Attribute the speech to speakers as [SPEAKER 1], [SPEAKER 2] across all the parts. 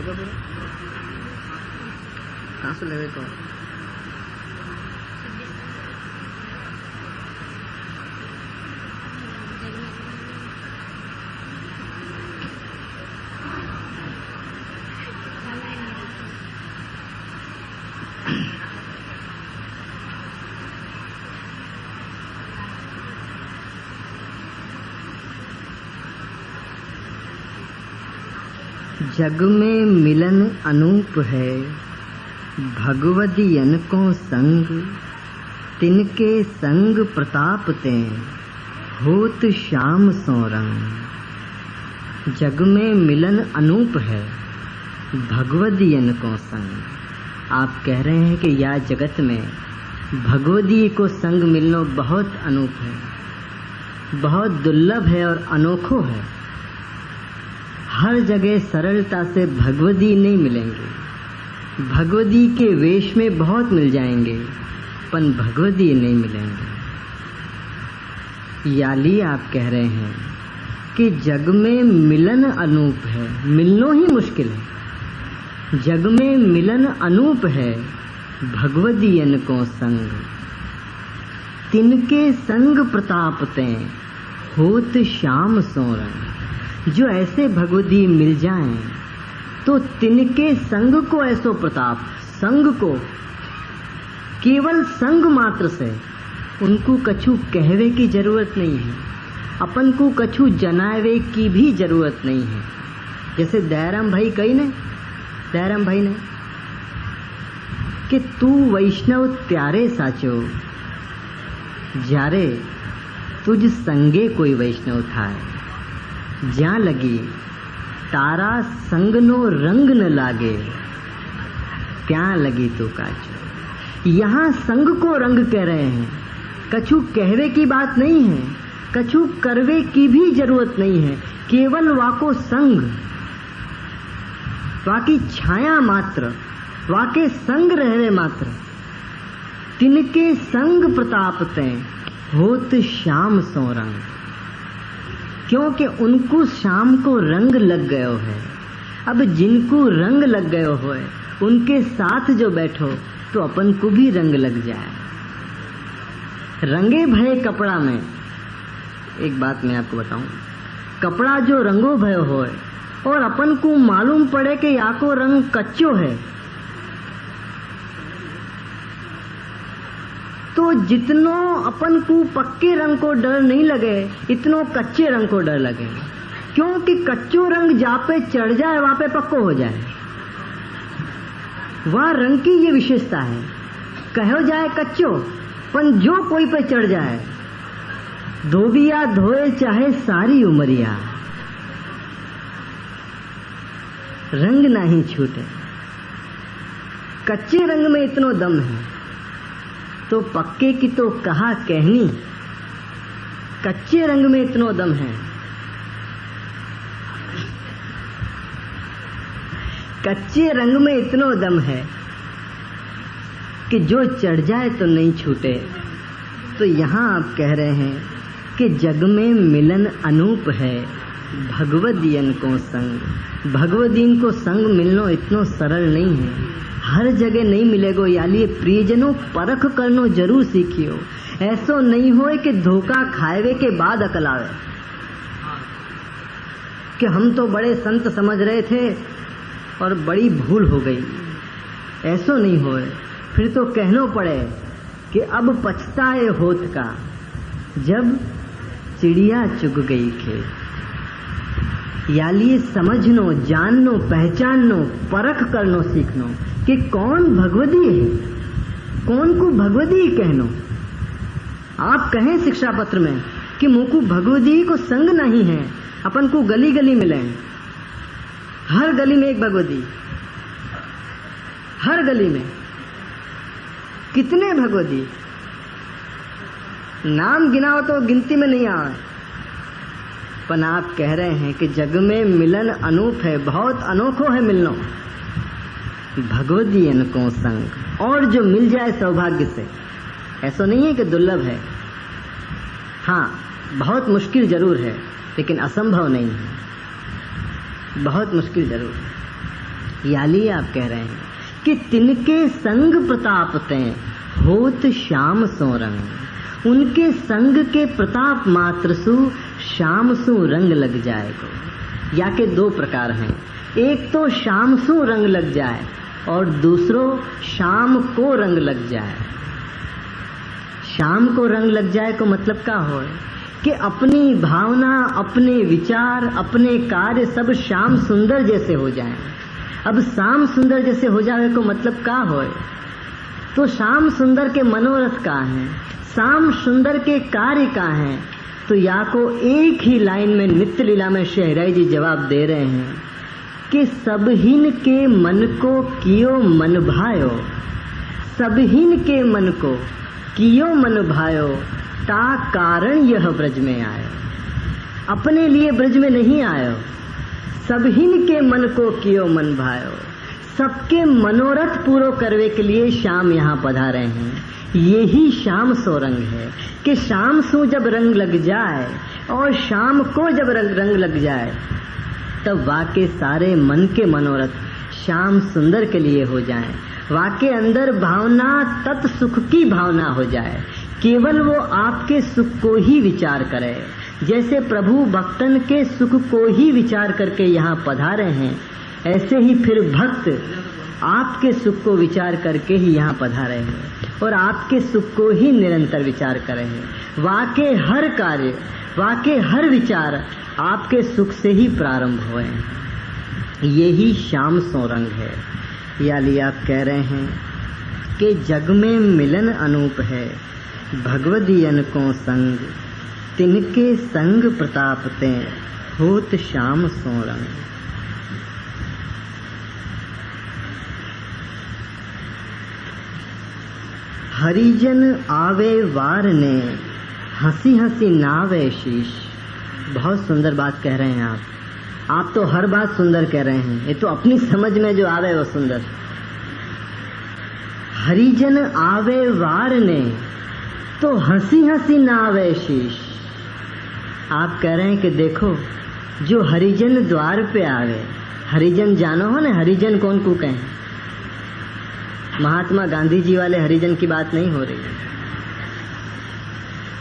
[SPEAKER 1] होगा पूरा कहाँ से लेवे तो जग में मिलन अनूप है, भगवदियन को संग, तिनके संग प्रताप ते, होत श्याम सो रंग। जग में मिलन अनूप है, भगवदियन को संग। आप कह रहे हैं कि या जगत में भगवदी को संग मिलना बहुत अनूप है, बहुत दुर्लभ है और अनोखो है। हर जगह सरलता से भगवदी नहीं मिलेंगे, भगवदी के वेश में बहुत मिल जाएंगे, पर भगवदी नहीं मिलेंगे। याली आप कह रहे हैं कि जग में मिलन अनूप है, मिलना ही मुश्किल है। जग में मिलन अनूप है, भगवदियन को संग, तिनके संग प्रताप ते, होत श्याम सो रंग। जो ऐसे भगवदी मिल जाएं तो तिनके संग को ऐसो प्रताप, संग को केवल संग मात्र से उनको कछु कहवे की जरूरत नहीं है, अपन को कछु जनावे की भी जरूरत नहीं है। जैसे दयाराम भाई कही ने, दयाराम भाई ने कि तू वैष्णव त्यारे साचो, जारे तुझ संगे कोई वैष्णव था। ज्यां लगी तारा संग नो रंग न लागे, त्यां लगी तो काचो। यहाँ संग को रंग कह रहे हैं, कछु कहवे की बात नहीं है, कछु करवे की भी जरूरत नहीं है, केवल वाको संग, वाकी छाया मात्र, वाके संग रहवे मात्र। तिनके संग प्रताप ते, होत श्याम सो रंग। क्योंकि उनको शाम को रंग लग गयो है। अब जिनको रंग लग गयो हो उनके साथ जो बैठो तो अपन को भी रंग लग जाए। रंगे भये कपड़ा में, एक बात मैं आपको बताऊं, कपड़ा जो रंगो भयो हो और अपन को मालूम पड़े कि याको रंग कच्चो है, तो जितनो अपन को पक्के रंग को डर नहीं लगे, इतनो कच्चे रंग को डर लगे। क्योंकि कच्चो रंग जहाँ पे चढ़ जाए वहां पे पक्को हो जाए। वह रंग की ये विशेषता है, कहो जाए कच्चो, पर जो कोई पे चढ़ जाए, धोबिया धोए चाहे सारी उमरिया, रंग नहीं छूटे। कच्चे रंग में इतनो दम है तो पक्के की तो कहा कहनी। कच्चे रंग में इतनो दम है, कच्चे रंग में इतनो दम है कि जो चढ़ जाए तो नहीं छूटे। तो यहाँ आप कह रहे हैं कि जग में मिलन अनूप है, भगवदियन को संग। भगवदीन को संग मिलनो इतनो सरल नहीं है, हर जगह नहीं मिलेगो। याली प्रियजनों परख करनो जरूर सीखियो। ऐसो नहीं होए कि धोखा खाएवे के बाद अकल आवे कि हम तो बड़े संत समझ रहे थे और बड़ी भूल हो गई। ऐसो नहीं होए, फिर तो कहनो पड़े कि अब पछताए होत का, जब चिड़िया चुग गई खेत। याली समझनो, जाननो, पहचाननो, परख करनो सीखनो कि कौन भगवदी है, कौन को भगवदी कहनो। आप कहें शिक्षा पत्र में कि मुझको भगवदी को संग नहीं है, अपन को गली गली मिले, हर गली में एक भगवदी, हर गली में कितने भगवदी, नाम गिनाओ तो गिनती में नहीं आवे। पर आप कह रहे हैं कि जग में मिलन अनूप है, बहुत अनोखो है मिलनो, भगवदियन को संग। और जो मिल जाए सौभाग्य से, ऐसा नहीं है कि दुर्लभ है, हाँ बहुत मुश्किल जरूर है, लेकिन असंभव नहीं है, बहुत मुश्किल जरूर है। याली आप कह रहे हैं कि तिनके संग प्रताप तें होत श्याम सो रंग। उनके संग के प्रताप मात्र सु श्याम सु रंग लग जाएगो। या के दो प्रकार हैं, एक तो श्याम सु रंग लग जाए और दूसरो शाम को रंग लग जाए। शाम को रंग लग जाए को मतलब क्या हो कि अपनी भावना, अपने विचार, अपने कार्य सब श्याम सुंदर जैसे हो जाएं। अब श्याम सुंदर जैसे हो जाए को मतलब क्या हो? तो श्याम सुंदर के मनोरथ का है, श्याम सुंदर के कार्य का है। तो या को एक ही लाइन में नित्य लीला में शहराई जी जवाब दे रहे हैं कि सबहीन के मन को कियो मन भायो, सबहीन के मन को कियो मन भायो, ता कारण यह ब्रज में आयो। अपने लिए ब्रज में नहीं आयो, सबहीन के मन को कियो मन भायो, सबके मनोरथ पूरो करने के लिए श्याम यहाँ पधारे हैं। यही श्याम सो रंग है कि श्याम सो जब रंग लग जाए और शाम को जब रंग लग जाए तब वाके सारे मन के मनोरथ श्याम सुंदर के लिए हो जाएं। वाके अंदर भावना तत्सुख की भावना हो जाए, केवल वो आपके सुख को ही विचार करे। जैसे प्रभु भक्तन के सुख को ही विचार करके यहाँ पधारे हैं, ऐसे ही फिर भक्त आपके सुख को विचार करके ही यहाँ पधारे हैं और आपके सुख को ही निरंतर विचार करे हैं। वाके हर कार्य, वाके हर विचार आपके सुख से ही प्रारंभ हुए। यही श्याम सो रंग है। याली आप कह रहे हैं कि जग में मिलन अनूप है, भगवदियन को संग, तिनके संग प्रताप ते होत श्याम सो रंग। हरिजन आवे वार ने, हंसी हंसी नावे शीश। बहुत सुंदर बात कह रहे हैं आप तो हर बात सुंदर कह रहे हैं, ये तो अपनी समझ में जो आवे वो सुंदर। हरिजन आवे वार ने, तो हंसी हंसी नावे शीश। आप कह रहे हैं कि देखो जो हरिजन द्वार पे आवे, हरिजन जानो हो ना, हरिजन कौन को कहें? महात्मा गांधी जी वाले हरिजन की बात नहीं हो रही।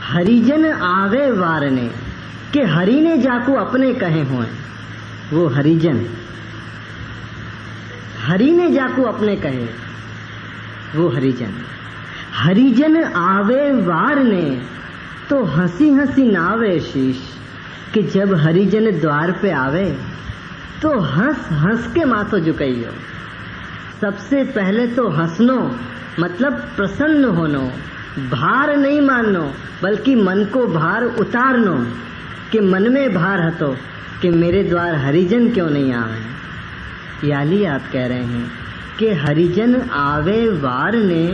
[SPEAKER 1] हरिजन आवे वार ने, कि हरि ने जाको अपने कहे हुए, वो हरिजन। हरि ने जाको अपने कहे, वो हरिजन। हरिजन आवे वार ने, तो हंसी हंसी नावे शीश। कि जब हरिजन द्वार पे आवे तो हंस हंस के माथो झुकाइयो। सबसे पहले तो हंसनो मतलब प्रसन्न होनो, भार नहीं माननो, बल्कि मन को भार उतारनो। कि मन में भार हतो कि मेरे द्वार हरिजन क्यों नहीं आवे। याली आप कह रहे हैं कि हरिजन आवे वार ने,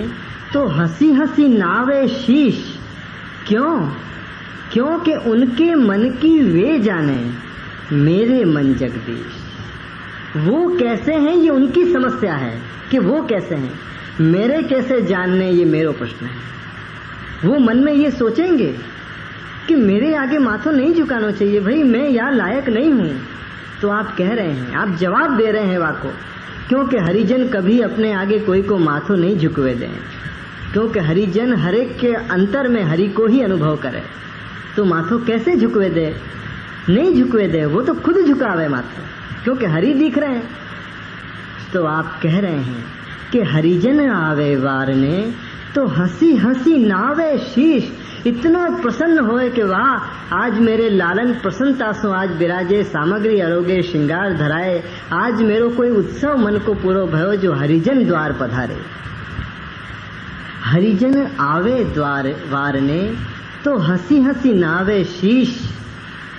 [SPEAKER 1] तो हंसी हंसी नावे शीश। क्यों? क्योंकि उनके मन की वे जाने, मेरे मन जगदीश। वो कैसे हैं ये उनकी समस्या है कि वो कैसे हैं, मेरे कैसे जानने ये मेरा प्रश्न है। वो मन में ये सोचेंगे कि मेरे आगे माथो नहीं झुकाना चाहिए, भाई मैं यहाँ लायक नहीं हूँ। तो आप कह रहे हैं, आप जवाब दे रहे हैं वाको, क्योंकि हरिजन कभी अपने आगे कोई को माथो नहीं झुकवे दें। क्योंकि हरिजन हरेक के अंतर में हरि को ही अनुभव करे, तो माथो कैसे झुकवे दे? नहीं झुकवे दे, वो तो खुद झुकावे माथो, क्योंकि हरि दिख रहे हैं। तो आप कह रहे हैं कि हरिजन आवे वार ने, तो हंसी हंसी नावे शीश। इतना प्रसन्न होए कि वाह आज मेरे लालन प्रसन्नता सो आज विराजे, सामग्री अरोगे श्रृंगार धराए। आज मेरो कोई उत्सव मन को पूरो भयो, जो हरिजन द्वार पधारे। हरिजन आवे द्वार वार ने, तो हंसी हंसी नावे शीश।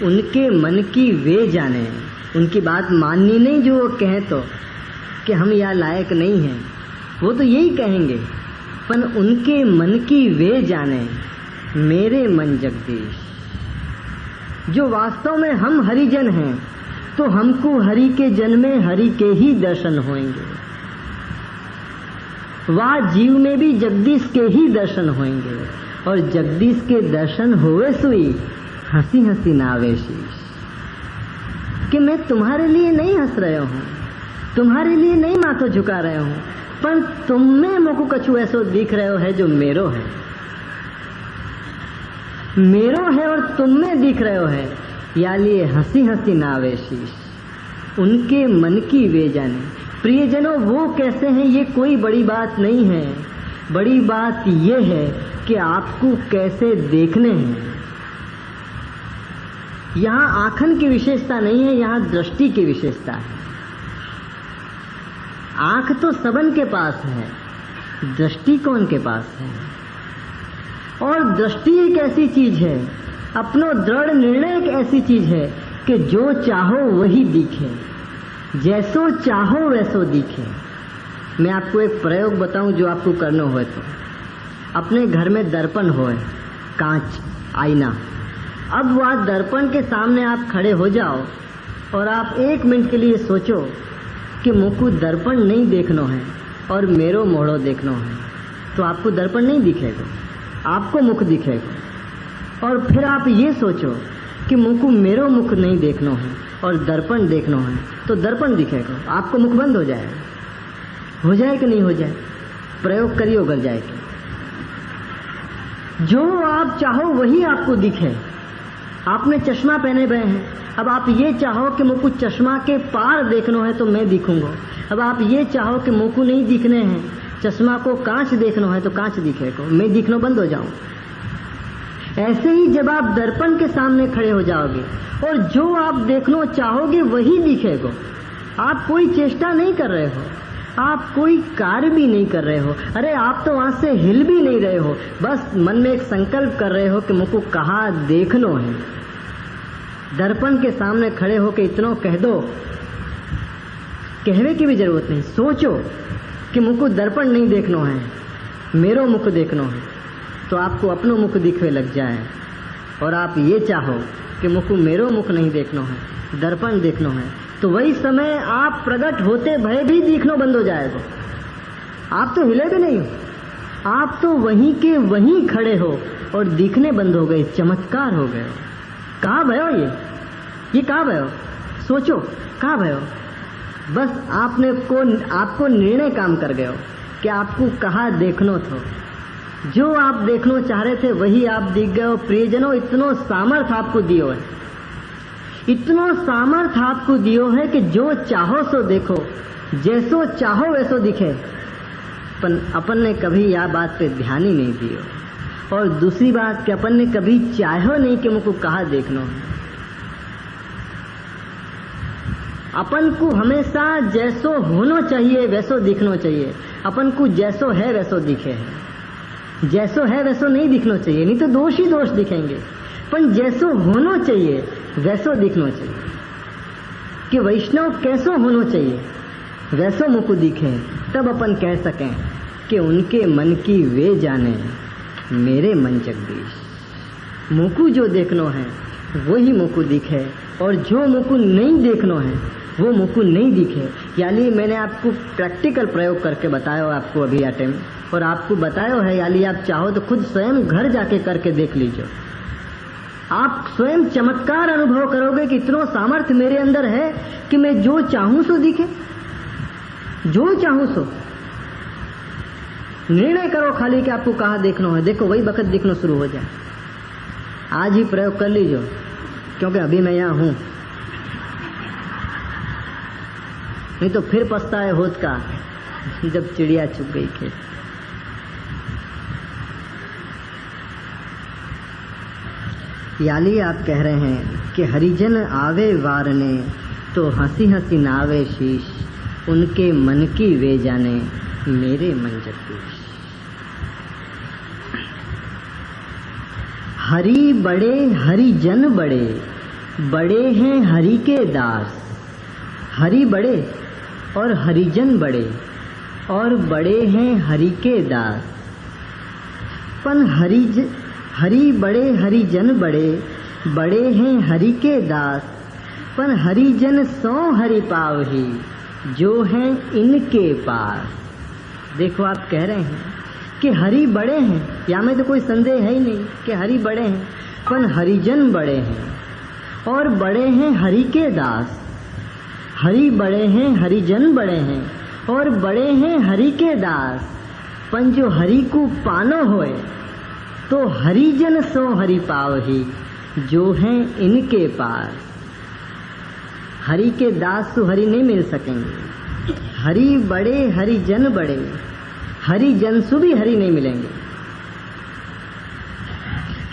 [SPEAKER 1] उनके मन की वे जाने, उनकी बात माननी नहीं जो वो कहें तो कि हम यहाँ लायक नहीं हैं, वो तो यही कहेंगे, पर उनके मन की वे जाने, मेरे मन जगदीश। जो वास्तव में हम हरिजन हैं, तो हमको हरि के जन में हरि के ही दर्शन होंगे। वह जीव में भी जगदीश के ही दर्शन होंगे, और जगदीश के दर्शन होवे सुई हंसी हंसी नावे शीश। कि मैं तुम्हारे लिए नहीं हंस रहा हूँ, तुम्हारे लिए नहीं माथो झुका रहे हूं, पर तुम में मोको कछु ऐसो दिख रहे हो है जो मेरो है, मेरो है और तुम में दिख रहे हो है। या लिए हंसी हंसी नावे शीश, उनके मन की वे जाने। प्रियजनों, वो कैसे हैं ये कोई बड़ी बात नहीं है, बड़ी बात ये है कि आपको कैसे देखने हैं। यहाँ आंखन की विशेषता नहीं है, यहाँ दृष्टि की विशेषता है। आंख तो सबन के पास है, दृष्टि कौन के पास है? और दृष्टि एक ऐसी चीज है, अपनो दृढ़ निर्णय एक ऐसी चीज है कि जो चाहो वही दिखे, जैसो चाहो वैसो दिखे। मैं आपको एक प्रयोग बताऊं जो आपको करना हो तो। अपने घर में दर्पण हो, कांच, आईना। अब वह दर्पण के सामने आप खड़े हो जाओ और आप 1 मिनट के लिए सोचो कि मुझको दर्पण नहीं देखना है और मेरो मोड़ो देखना है, तो आपको दर्पण नहीं दिखेगा, आपको मुख दिखेगा। और फिर आप ये सोचो कि मुझको मेरो मुख नहीं देखना है और दर्पण देखना है, तो दर्पण दिखेगा, आपको मुख बंद हो जाएगा। हो जाए कि नहीं हो जाए? प्रयोग करिए, उगल जाएगी। जो आप चाहो वही आपको दिखे। आपने चश्मा पहने हुए हैं, अब आप ये चाहो कि मुझको चश्मा के पार देखना है तो मैं दिखूंगा। अब आप ये चाहो कि मुझको नहीं दिखने हैं, चश्मा को कांच देखना है तो कांच दिखेगा, मैं दिखना बंद हो जाऊं। ऐसे ही जब आप दर्पण के सामने खड़े हो जाओगे और जो आप देखना चाहोगे वही दिखेगा। आप कोई चेष्टा नहीं कर रहे हो, आप कोई कार्य भी नहीं कर रहे हो, अरे आप तो वहां से हिल भी नहीं रहे हो, बस मन में एक संकल्प कर रहे हो कि मुझको कहाँ देखना है। दर्पण के सामने खड़े हो के इतना कह दो, कहने की भी जरूरत नहीं, सोचो कि मुझको दर्पण नहीं देखना है, मेरो मुख देखना है, तो आपको अपनो मुख दिखने लग जाए। और आप ये चाहो कि मुझको मेरो मुख नहीं देखना है, दर्पण देखना है, तो वही समय आप प्रकट होते भय भी दिखना बंद हो जाएगा। आप तो हिले भी नहीं हो, आप तो वहीं के वहीं खड़े हो और दिखने बंद हो गए, चमत्कार हो गए। कहाँ भयो ये कहाँ भयो? सोचो कहाँ भयो? बस आपको निर्णय काम कर गए हो कि आपको कहाँ देखना था। जो आप देखना चाह रहे थे वही आप दिख गए हो। प्रियजनों, इतनो सामर्थ आपको दियो है, इतनो सामर्थ आपको दियो है कि जो चाहो सो देखो, जैसो चाहो वैसो दिखे। अपन ने कभी यह बात पे ध्यान ही नहीं दियो। और दूसरी बात कि अपन ने कभी चाहो नहीं कि मुझको कहाँ देखना है। अपन को हमेशा जैसो होना चाहिए वैसो दिखना चाहिए। अपन को जैसो है वैसो दिखे है, जैसो है वैसो नहीं दिखना चाहिए, नहीं तो दोष ही दोष दिखेंगे। पर जैसो होना चाहिए वैसो दिखना चाहिए। कि वैष्णव कैसो होना चाहिए वैसो मुझको दिखे, तब अपन कह सकें कि उनके मन की वे जाने, मेरे मन जगदीश। मुझको जो देखना है वही मुझको दिखे, और जो मुझको नहीं देखना है वो मुझको नहीं दिखे। यानी मैंने आपको प्रैक्टिकल प्रयोग करके बताया आपको अभी टाइम, और आपको बताया है, यानी आप चाहो तो खुद स्वयं घर जाके करके देख लीजिए। आप स्वयं चमत्कार अनुभव करोगे कि इतना सामर्थ्य मेरे अंदर है कि मैं जो चाहूं सो दिखे, जो चाहूं सो। निर्णय करो खाली कि आपको कहाँ देखना है, देखो वही वक्त दिखना शुरू हो जाए। आज ही प्रयोग कर लीजिए, क्योंकि अभी मैं यहाँ हूं, नहीं तो फिर पछताए होत का जब चिड़िया चुग गई खेत। याली आप कह रहे हैं कि हरिजन आवे वारने तो हंसी हंसी नावे शीश, उनके मन की वे जाने, मेरे मन जगदीश। हरि बड़े हरिजन बड़े, बड़े हैं हरि के दास। हरि बड़े और हरिजन बड़े, और बड़े हैं हरि के दास। पन हरि बड़े हरिजन बड़े, बड़े हैं हरि के दास। पन हरिजन सो हरि पावही, जो हैं इनके पास। देखो आप कह रहे हैं कि हरि बड़े हैं, या में तो कोई संदेह है ही नहीं कि हरि बड़े हैं, पन हरिजन बड़े हैं और बड़े हैं हरि के दास। हरि बड़े हैं हरिजन बड़े हैं और बड़े हैं हरि के दास। पन जो हरि को पानो होए तो हरिजन सो हरि पावही जो हैं इनके पास। हरि के दास तो हरि नहीं मिल सकेंगे। हरि बड़े हरिजन बड़े, हरिजनसु भी हरि नहीं मिलेंगे।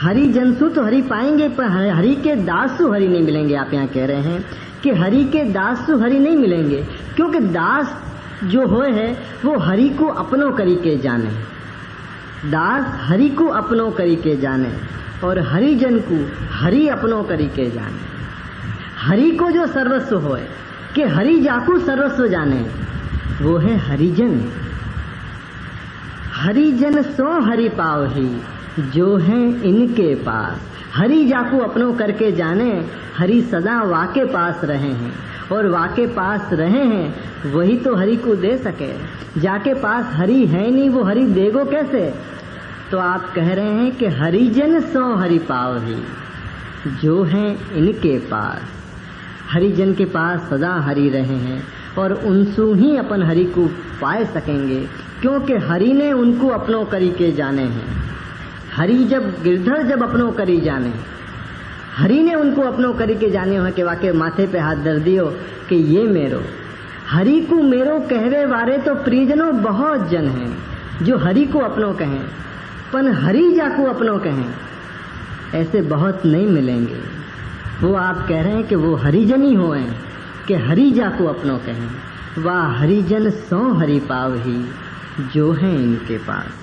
[SPEAKER 1] हरिजनसु तो हरि पाएंगे पर हरि के दासु हरि नहीं मिलेंगे। आप यहाँ कह रहे हैं कि हरि के दासु हरि नहीं मिलेंगे, क्योंकि दास जो होए है वो हरि को अपनो करी के जाने। दास हरि को अपनो करी के जाने और हरिजन को हरि अपनो करी के जाने। हरि को जो सर्वस्व होए कि हरि जाकू सर्वस्व जाने, वो है हरिजन। हरिजन सो हरि पावही जो है इनके पास। हरि जाकू अपनो करके जाने, हरि सदा वाके पास रहे हैं और वाके पास रहे हैं वही तो हरि को दे सके। जाके पास हरि है नहीं, वो हरि देगो कैसे? तो आप कह रहे हैं कि हरिजन सो हरि पावही जो हैं इनके पास। हरिजन के पास सदा हरि रहे हैं और उनसु ही अपन हरि को पाए सकेंगे, क्योंकि हरि ने उनको अपनो करी के जाने हैं। हरि जब गिरधर जब अपनो करी जाने, हरि ने उनको अपनो करी के जाने हो कि वाके माथे पे हाथ धर दियो कि ये मेरो। हरि को मेरो कहवे वारे तो प्रियजनों बहुत जन हैं जो हरि को अपनो कहें, पन हरि जाको अपनो कहें ऐसे बहुत नहीं मिलेंगे। वो आप कह रहे हैं कि वो हरिजन ही होए कि हरि जाको अपनो कहें। वाह हरिजन सो हरि पावही जो हैं इनके पास।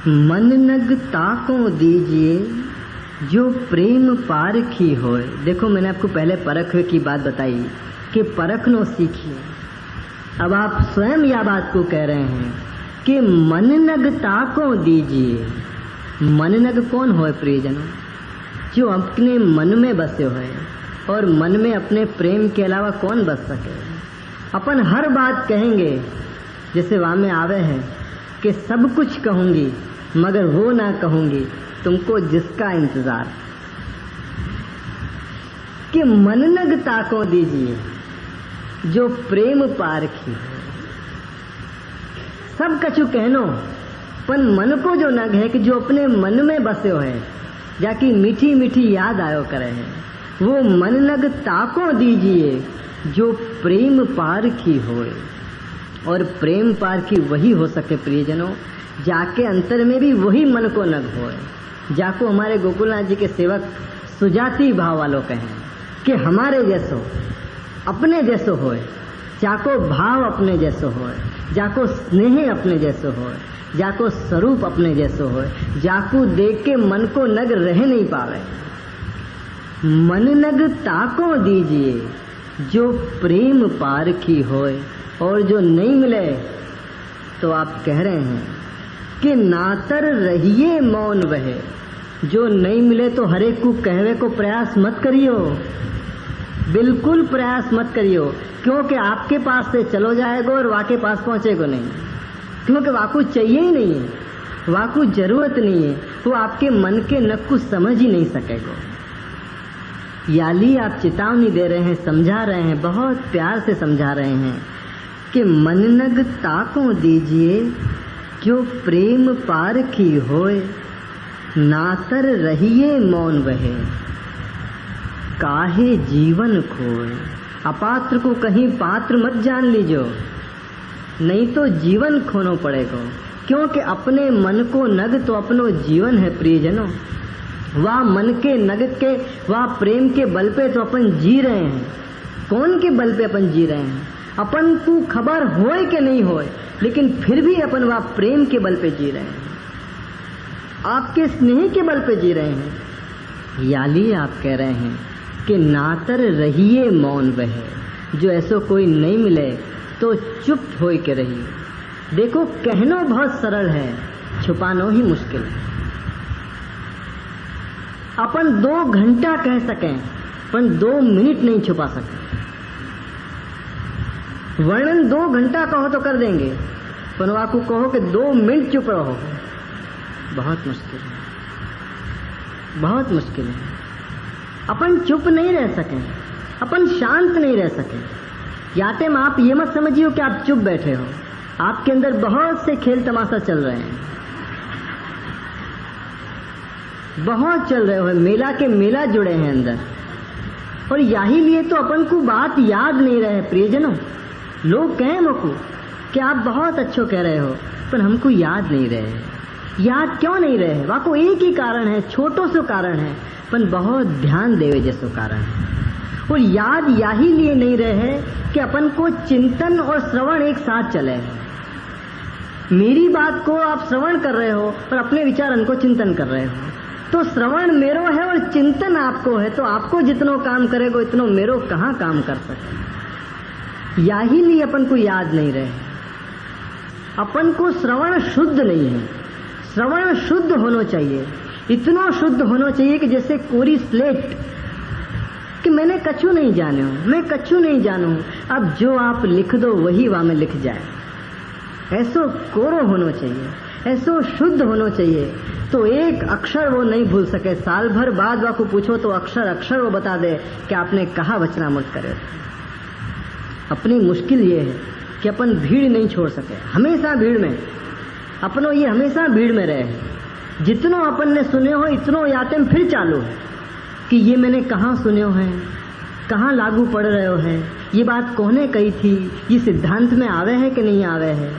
[SPEAKER 1] मन नग ताको दीजिए जो प्रेम पारखी होए। देखो मैंने आपको पहले परख की बात बताई कि परखनो सीखिए। अब आप स्वयं या बात को कह रहे हैं कि मन नग ताको दीजिए। मन नग कौन होए प्रियजनों? जो अपने मन में बसे हुए, और मन में अपने प्रेम के अलावा कौन बस सके? अपन हर बात कहेंगे, जैसे वहां में आवे है कि सब कुछ कहूंगी मगर वो ना कहूंगी तुमको जिसका इंतजार। कि मन नग ताको दीजिए जो प्रेम पारखी हो। सब कछु कहनो पन मन को जो नग है कि जो अपने मन में बसे हो है, जाकी मीठी मीठी याद आयो करे है, वो मन नग ताको दीजिए जो प्रेम पारखी होए। और प्रेम पारखी वही हो सके प्रियजनों जाके अंतर में भी वही मन को नग होए। जाको हमारे गोकुलनाथ जी के सेवक सुजाति भाव वालों कहें कि हमारे जैसो अपने जैसो होए, जाको भाव अपने जैसो होए, जाको स्नेह अपने जैसो होए, जाको स्वरूप अपने जैसो होए, जाको देख के मन को नग रह नहीं पावे। मन नग ताको दीजिए जो प्रेम पारखी होए। और जो नहीं मिले तो आप कह रहे हैं कि नातर रहिए मौन वहे। जो नहीं मिले तो हरे को कहवे को प्रयास मत करियो, बिल्कुल प्रयास मत करियो, क्योंकि आपके पास से चलो जाएगा और वाके पास पहुंचेगा नहीं। क्योंकि वाकू चाहिए ही नहीं है, वाकू जरूरत नहीं है, वो आपके मन के नक को समझ ही नहीं सकेगा। याली आप चेतावनी दे रहे हैं, समझा रहे हैं, बहुत प्यार से समझा रहे हैं कि मन नग ताको दीजिए जो प्रेम पारखी होए। नातर रहिए मौन वहे काहे जीवन खोए। अपात्र को कहीं पात्र मत जान लीजो, नहीं तो जीवन खोना पड़ेगा। क्योंकि अपने मन को नग तो अपनो जीवन है प्रियजनों। वह मन के नग के, वह प्रेम के बल पे तो अपन जी रहे हैं। कौन के बल पे अपन जी रहे हैं? अपन को खबर होए कि नहीं होए, लेकिन फिर भी अपन वह प्रेम के बल पे जी रहे हैं, आपके स्नेह के बल पे जी रहे हैं। याली आप कह रहे हैं कि नातर रहिए मौन वहे। जो ऐसो कोई नहीं मिले तो चुप होए के रहिए। देखो कहनो बहुत सरल है, छुपानो ही मुश्किल है। अपन 2 घंटा कह सकें पर 2 मिनट नहीं छुपा सकते। वर्णन 2 घंटा कहो तो कर देंगे, पर आपको कहो कि 2 मिनट चुप रहो, बहुत मुश्किल है, बहुत मुश्किल है। अपन चुप नहीं रह सके, अपन शांत नहीं रह सके। यातेम आप ये मत समझिए कि आप चुप बैठे हो, आपके अंदर बहुत से खेल तमाशा चल रहे हैं, बहुत चल रहे हो, मेला के मेला जुड़े हैं अंदर। और यही लिए तो अपन को बात याद नहीं रहे प्रियजनों। लोग कहें मुझको कि आप बहुत अच्छो कह रहे हो, पर हमको याद नहीं रहे। याद क्यों नहीं रहे? वाको एक ही कारण है, छोटो सो कारण है, पर बहुत ध्यान देवे जैसो कारण है। और याद यही लिए नहीं रहे कि अपन को चिंतन और श्रवण एक साथ चले। मेरी बात को आप श्रवण कर रहे हो और अपने विचारन को चिंतन कर रहे हो, तो श्रवण मेरो है और चिंतन आपको है, तो आपको जितनो काम करेगो इतनो मेरो कहाँ काम कर सके। यही लिए अपन को याद नहीं रहे। अपन को श्रवण शुद्ध नहीं है, श्रवण शुद्ध होना चाहिए, इतना शुद्ध होना चाहिए कि जैसे कोरी स्लेट, कि मैंने कछु नहीं जाने हूं, मैं कछु नहीं जानू, अब जो आप लिख दो वही वहां में लिख जाए। ऐसो कोरो होना चाहिए, ऐसो शुद्ध होना चाहिए, तो एक अक्षर वो नहीं भूल सके। साल भर बाद वाको पूछो तो अक्षर अक्षर वो बता दे कि आपने कहा वचनामृत करे। अपनी मुश्किल ये है कि अपन भीड़ नहीं छोड़ सके, हमेशा भीड़ में अपनो ये हमेशा भीड़ में रहे। जितनो अपन ने सुने हो इतनो यातें फिर चालू है कि ये मैंने कहाँ सुने हो है, कहाँ लागू पड़ रहे हो है, ये बात कोने कही थी, ये सिद्धांत में आवे है कि नहीं आवे है,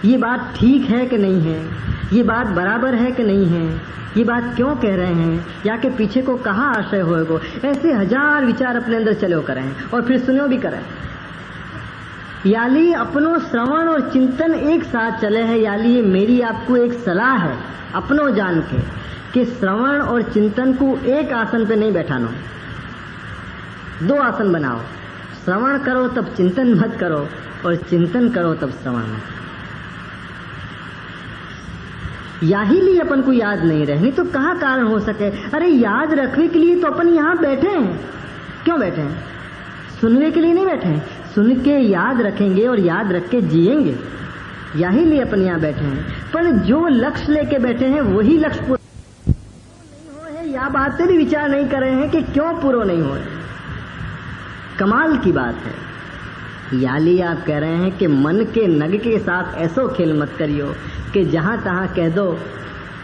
[SPEAKER 1] ये बात ठीक है कि नहीं है, ये बात बराबर है कि नहीं है, ये बात क्यों कह रहे हैं, या के पीछे को कहाँ आशय होएगो। ऐसे हजार विचार अपने अंदर चलो करें और फिर सुनो भी करें। याली अपनो श्रवण और चिंतन एक साथ चले हैं। याली ये मेरी आपको एक सलाह है अपनो जान के कि श्रवण और चिंतन को एक आसन पे नहीं बैठाना, दो आसन बनाओ। श्रवण करो तब चिंतन मत करो, और चिंतन करो तब श्रवण मत। यही लिए अपन को याद नहीं रहे, नहीं तो कहाँ कारण हो सके। अरे याद रखने के लिए तो अपन यहाँ बैठे हैं। क्यों बैठे हैं? सुनने के लिए नहीं बैठे हैं, सुन के याद रखेंगे और याद रख के जिएंगे। यही लिए अपन यहाँ बैठे हैं। पर जो लक्ष्य लेके बैठे हैं वही लक्ष्य पूरा नहीं हो है, या बातें भी विचार नहीं कर रहे हैं कि क्यों पूरा नहीं हो। कमाल की बात है। याली आप कह रहे हैं कि मन के नग के साथ ऐसो खेल मत करियो कि जहां तहां कह दो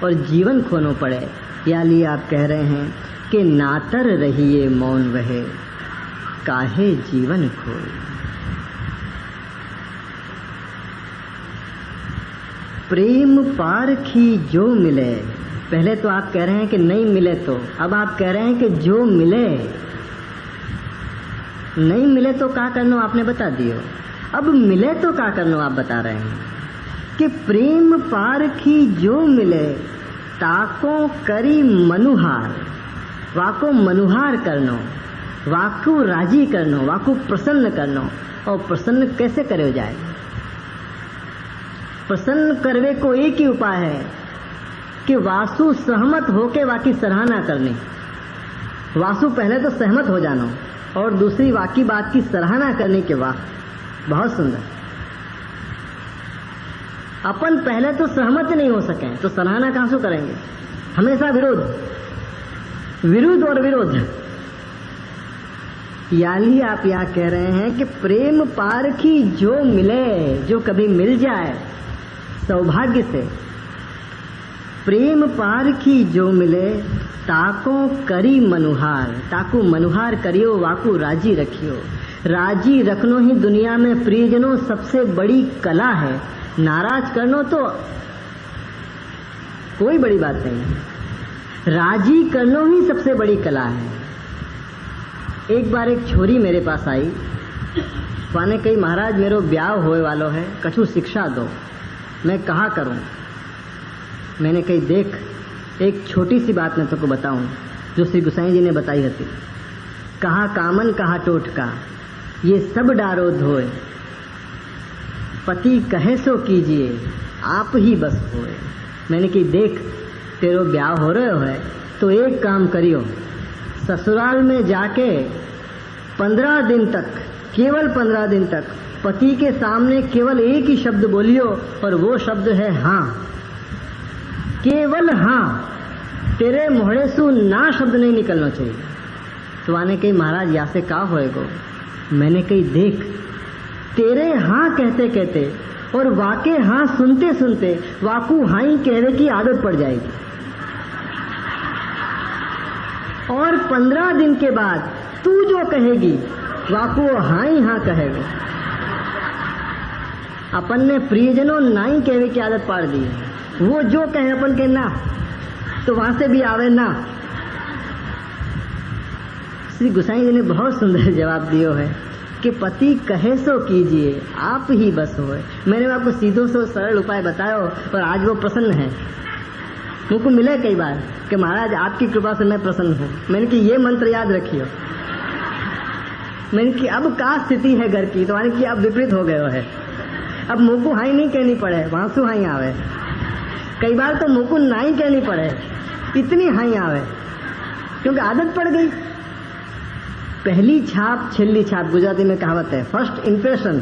[SPEAKER 1] और जीवन खोनो पड़े। याली आप कह रहे हैं कि नातर रहिए मौन वहे, काहे जीवन खोए। प्रेम पारखी जो मिले। पहले तो आप कह रहे हैं कि नहीं मिले, तो अब आप कह रहे हैं कि जो मिले। नहीं मिले तो क्या करना आपने बता दियो, अब मिले तो क्या करना आप बता रहे हैं कि प्रेम पारखी जो मिले, ताको करी मनुहार। वाको मनुहार करनो, वाको राजी करनो, वाको प्रसन्न करनो। और प्रसन्न कैसे करे जाए? प्रसन्न करवे को एक ही उपाय है कि वासु सहमत होके वाकी सराहना करनी। वासु पहले तो सहमत हो जाना और दूसरी वाकी बात की सराहना करने के वाह बहुत सुंदर। अपन पहले तो सहमत नहीं हो सके तो सराहना कहां से करेंगे? हमेशा विरोध, विरुद्ध और विरोध। याली आप यहाँ कह रहे हैं कि प्रेम पारखी जो मिले, जो कभी मिल जाए सौभाग्य से, प्रेम पारखी जो मिले, ताको करी मनुहार। ताको मनुहार करियो, वाको राजी रखियो। राजी रखनो ही दुनिया में प्रियजनों सबसे बड़ी कला है। नाराज करनो तो कोई बड़ी बात नहीं है, राजी करनो ही सबसे बड़ी कला है। एक बार एक छोरी मेरे पास आई, वाने कही महाराज मेरो ब्याह होए वालो है, कछु शिक्षा दो। मैं कहा करूं? मैंने कही देख, एक छोटी सी बात मैं तुमको बताऊं जो श्री गोसाई जी ने बताई थी। कहा कामन कहा टोटका, ये सब डारो धोए, पति कहे सो कीजिए, आप ही बस होए। मैंने कही देख, तेरो ब्याह हो रहे है तो एक काम करियो, ससुराल में जाके 15 दिन तक, केवल 15 दिन तक पति के सामने केवल एक ही शब्द बोलियो, और वो शब्द है हाँ। केवल हाँ, तेरे मोहड़े से ना शब्द नहीं निकलना चाहिए। तो आने कही महाराज या से का होएगो। मैंने कही देख, तेरे हाँ कहते कहते और वाके हाँ सुनते सुनते वाकू हाई कहने की आदत पड़ जाएगी, और 15 दिन के बाद तू जो कहेगी वाकू हाँ ही हाँ कहेगा। अपन ने प्रियजनों नाई कहने की आदत पाड़ दी, वो जो कहे अपन के ना, तो वहां से भी आवे ना। श्री गोसाई जी ने बहुत सुंदर जवाब दियो है कि पति कहे सो कीजिए, आप ही बस होए। मैंने आपको सीधो सो सरल उपाय बतायो, और आज वो प्रसन्न है। मुझको मिले कई बार कि महाराज आपकी कृपा से मैं प्रसन्न हूँ। मैंने कि ये मंत्र याद रखियो। मैंने कि अब क्या स्थिति है घर की, तो मैंने कि अब विपरीत हो गए है, अब मुँह को हाई नहीं कहनी पड़े, वांसु हाई आवे। कई बार तो मुँह को नाई कहनी पड़े, इतनी हाई आवे, क्योंकि आदत पड़ गई। पहली छाप छेल्ली छाप, गुजराती में कहावत है, फर्स्ट इंप्रेशन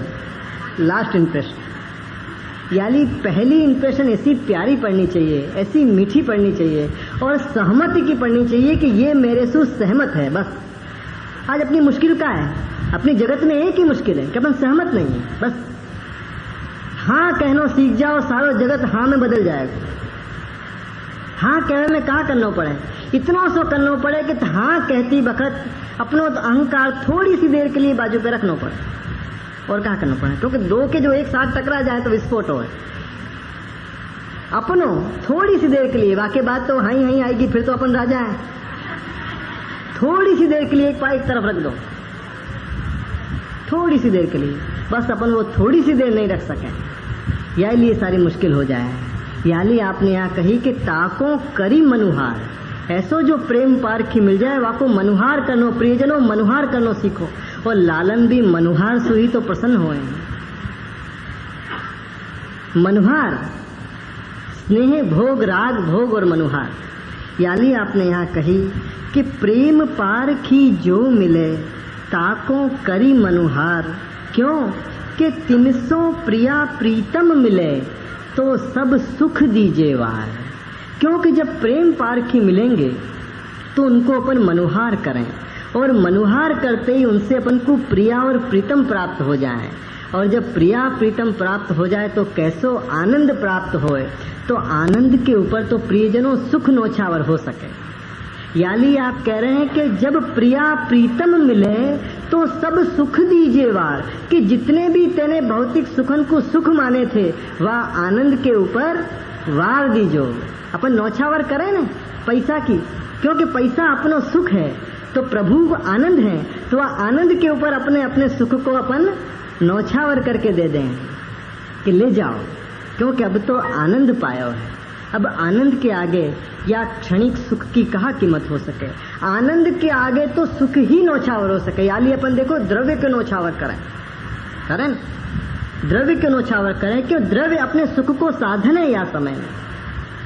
[SPEAKER 1] लास्ट इंप्रेशन। यानी पहली इंप्रेशन ऐसी प्यारी पड़नी चाहिए, ऐसी मीठी पड़नी चाहिए, और सहमति की पड़नी चाहिए कि ये मेरे से सहमत है। बस आज अपनी मुश्किल का है, अपनी जगत में एक ही मुश्किल है कि अपन सहमत नहीं है। बस हाँ कहना सीख जाओ, सारा जगत हाँ में बदल जाएगा। हाँ कहने में कहाँ करना पड़े, इतना सो करना पड़े कि हाँ कहती बखत अपनो अहंकार थोड़ी सी देर के लिए बाजू पे रखना पड़े, और कहाँ करना पड़े, क्योंकि दो के जो एक साथ टकरा जाए तो विस्फोट हो। अपनो थोड़ी सी देर के लिए, वाकई बात तो हाई हाई आएगी, फिर तो अपन राजा है। थोड़ी सी देर के लिए एक पाई एक तरफ रख दो, थोड़ी सी देर के लिए, बस अपन वो थोड़ी सी देर नहीं रख सके, या लिए सारी मुश्किल हो जाए। याली आपने यहाँ कही कि ताको करी मनुहार, ऐसो जो प्रेम पारखी मिल जाए वाको मनुहार करनो, प्रियजनों मनुहार करनो सीखो, और लालन भी मनुहार सुही तो प्रसन्न होए। मनुहार स्नेह भोग राग भोग और मनुहार। याली आपने यहाँ कही कि प्रेम पारखी जो मिले ताको करी मनुहार, क्यों कि 300 प्रिया प्रीतम मिले तो सब सुख दीजे वार। क्योंकि जब प्रेम पारखी मिलेंगे तो उनको अपन मनुहार करें, और मनुहार करते ही उनसे अपन को प्रिया और प्रीतम प्राप्त हो जाए, और जब प्रिया प्रीतम प्राप्त हो जाए तो कैसो आनंद प्राप्त होए, तो आनंद के ऊपर तो प्रियजनों सुख नौछावर हो सके। याली आप कह रहे हैं कि जब प्रिया प्रीतम मिले तो सब सुख दीजिए वार, कि जितने भी तेने भौतिक सुखन को सुख माने थे वह आनंद के ऊपर वार दीजो। अपन नौछावर करें ना पैसा की, क्योंकि पैसा अपनो सुख है, तो प्रभु आनंद है, तो वह आनंद के ऊपर अपने अपने सुख को अपन नौछावर करके दे दें कि ले जाओ, क्योंकि अब तो आनंद पायो है। अब आनंद के आगे या क्षणिक सुख की कहाँ कीमत हो सके, आनंद के आगे तो सुख ही नौछावर हो सके। यानी अपन देखो द्रव्य के नौछावर करें द्रव्य के नौछावर करें, क्यों द्रव्य अपने सुख को साधन है या समय में,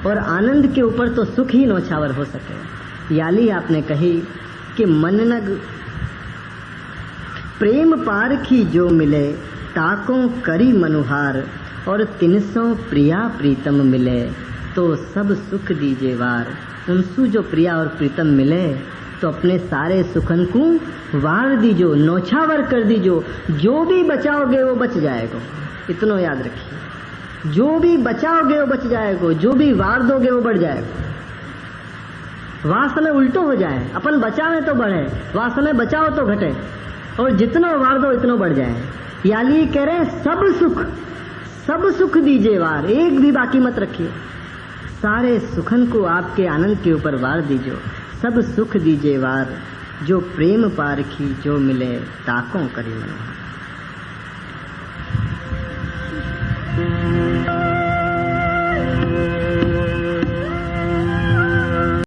[SPEAKER 1] और आनंद के ऊपर तो सुख ही नौछावर हो सके। याली आपने कही कि मननग प्रेम पारखी जो मिले ताको करी मनुहार, और 300 प्रिया प्रीतम मिले तो सब सुख दीजे वार। उनसु जो प्रिया और प्रीतम मिले तो अपने सारे सुखन को वार दीजो, नौछावर कर दीजो। जो भी बचाओगे वो बच जाएगा, इतना याद रखिए। जो भी बचाओगे वो बच जाएगा, जो भी वार दोगे वो बढ़ जाएगा। वहाँ समय उल्टो हो जाए, अपन बचावे तो बढ़े, वहाँ समय बचाओ तो घटे, और जितना वार दो इतना बढ़ जाए। याली कह रहे सब सुख दीजिए वार, एक भी बाकी मत रखिए। सारे सुखन को आपके आनंद के ऊपर वार दीजिए, सब सुख दीजिए वार। जो प्रेम पारखी जो मिले ताकों करी मनोहार।